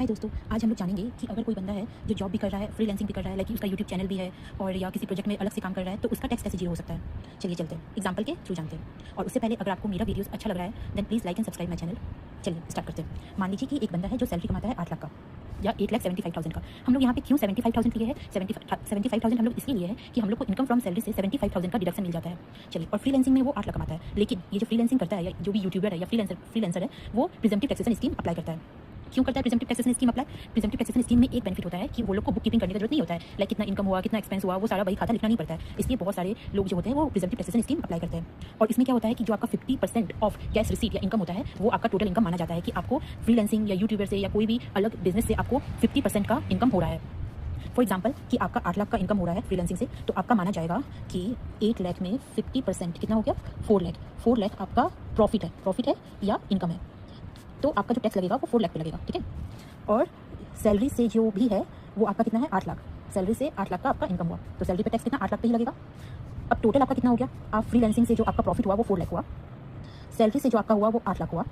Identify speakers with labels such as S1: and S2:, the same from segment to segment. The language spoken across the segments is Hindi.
S1: हाय दोस्तों, आज हम लोग जानेंगे कि अगर कोई बंदा है जो जॉब भी कर रहा है, फ्रीलांसिंग भी कर रहा है, लाइक उसका यूट्यूब चैनल भी है और या किसी प्रोजेक्ट में अलग से काम कर रहा है, तो उसका टैक्स कैसे जीरो हो सकता है। चलिए चलते हैं, एग्जाम्पल के थ्रू जानते हैं। और उससे पहले अगर आपको मेरा वीडियोस अच्छा लग रहा है then please like and subscribe my channel. चलिए स्टार्ट करते हैं। मान लीजिए कि एक बंदा है जो सैलरी कमाता है 8 लाख का या 1,75,000 का। हम लोग यहाँ पे क्यों 75,000 लिए है? 75,000 हम लोग इसलिए लिए है कि हम लोग को इनकम फ्रॉम सैलरी से 75,000 का डिडक्शन मिल जाता है। चलिए, और फ्रीलांसिंग में वो 8 लाख कमाता है, लेकिन ये जो फ्रीलांसिंग करता है या जो भी यूट्यूबर है या फ्रीलांसर है वो प्रिजम्पटिव टैक्सेशन स्कीम अप्लाई करता है। क्यों करता है presumptive taxation scheme apply? Presumptive taxation scheme में एक बेनिफिट होता है कि वो लोग को बुक कीपिंग करने की जरूरत नहीं होता है, लाइक कितना इनकम हुआ, कितना एक्सपेंस हुआ, वो सारा वही खाता लिखना नहीं पड़ता है। इसलिए बहुत सारे लोग जो होते हैं वो प्रिजम्पटिव टैक्सेशन स्कीम अप्लाई करते हैं। और इसमें क्या होता है कि जो आपका 50% ऑफ कैश रिसीट या इनकम होता है वो आपका टोटल इनकम माना जाता है कि आपको फ्रीलांसिंग या यूट्यूबर से या कोई भी अलग बिजनेस से आपको 50% का इनकम हो रहा है। फॉर एग्जाम्पल कि आपका 8 लाख का इनकम हो रहा है फ्रीलांसिंग से, तो आपका माना जाएगा कि 8 लाख में 50% कितना हो गया? 4 लाख आपका प्रॉफिट है या इनकम है। तो आपका जो टैक्स लगेगा वो 4 लाख पे लगेगा, ठीक है। और सैलरी से जो भी है वो आपका कितना है? 8 लाख। सैलरी से 8 लाख का आपका इनकम हुआ तो सैलरी पे टैक्स कितना? 8 लाख पे ही लगेगा। अब टोटल आपका कितना हो गया? आप फ्रीलांसिंग से जो आपका प्रॉफिट हुआ वो 4 लाख हुआ, सैलरी से जो आपका हुआ वो 8 लाख हुआ,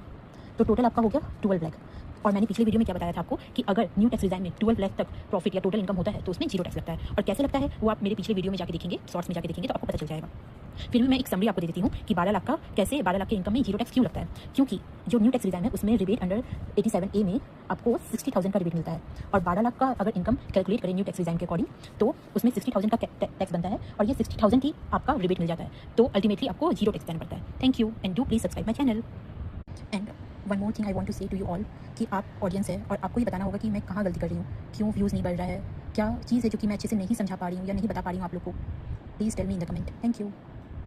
S1: तो टोटल आपका हो गया 12 लाख। और मैंने पिछले वीडियो में क्या बताया था आपको कि अगर न्यू टैक्स डिजाइन में 12 लाख तक प्रॉफिट या टोटल इनकम होता है तो उसमें जीरो टैक्स लगता है। और कैसे लगता है वो आप मेरे पिछले वीडियो में जाके देखेंगे, शॉर्ट्स में जाके देखेंगे तो आपको पता चल जाएगा। फिर भी मैं एक समरी आपको दे देती हूँ कि 12 लाख का कैसे 12 लाख के इनकम में जीरो टैक्स क्यों लगता है। क्योंकि जो न्यू टैक्स डिजाइन है उसमें रिबेट अंडर 87A में आपको 60,000 का रिबेट मिलता है। और 12 लाख का अगर इनकम कैलकुलेट करें न्यू टैक्स डिजाइन के अकॉर्डिंग तो उसमें 60,000 का टैक्स बनता है और ये 60,000 की आपका रिबेट मिल जाता है। तो अल्टीमेटली आपको जीरो टैक्स देना पड़ता है। Thank you and do please subscribe my channel. And one more thing I want to say to you all कि आप ऑडियंस है और आपको ये बताना होगा कि मैं कहाँ गलती कर रही हूँ, क्यों व्यूज़ नहीं बढ़ रहा है, क्या चीज़ है जो कि मैं अच्छे से नहीं समझा पा रही हूँ या नहीं बता पा रही हूँ आप लोग को। Please tell me in the comment. Thank you.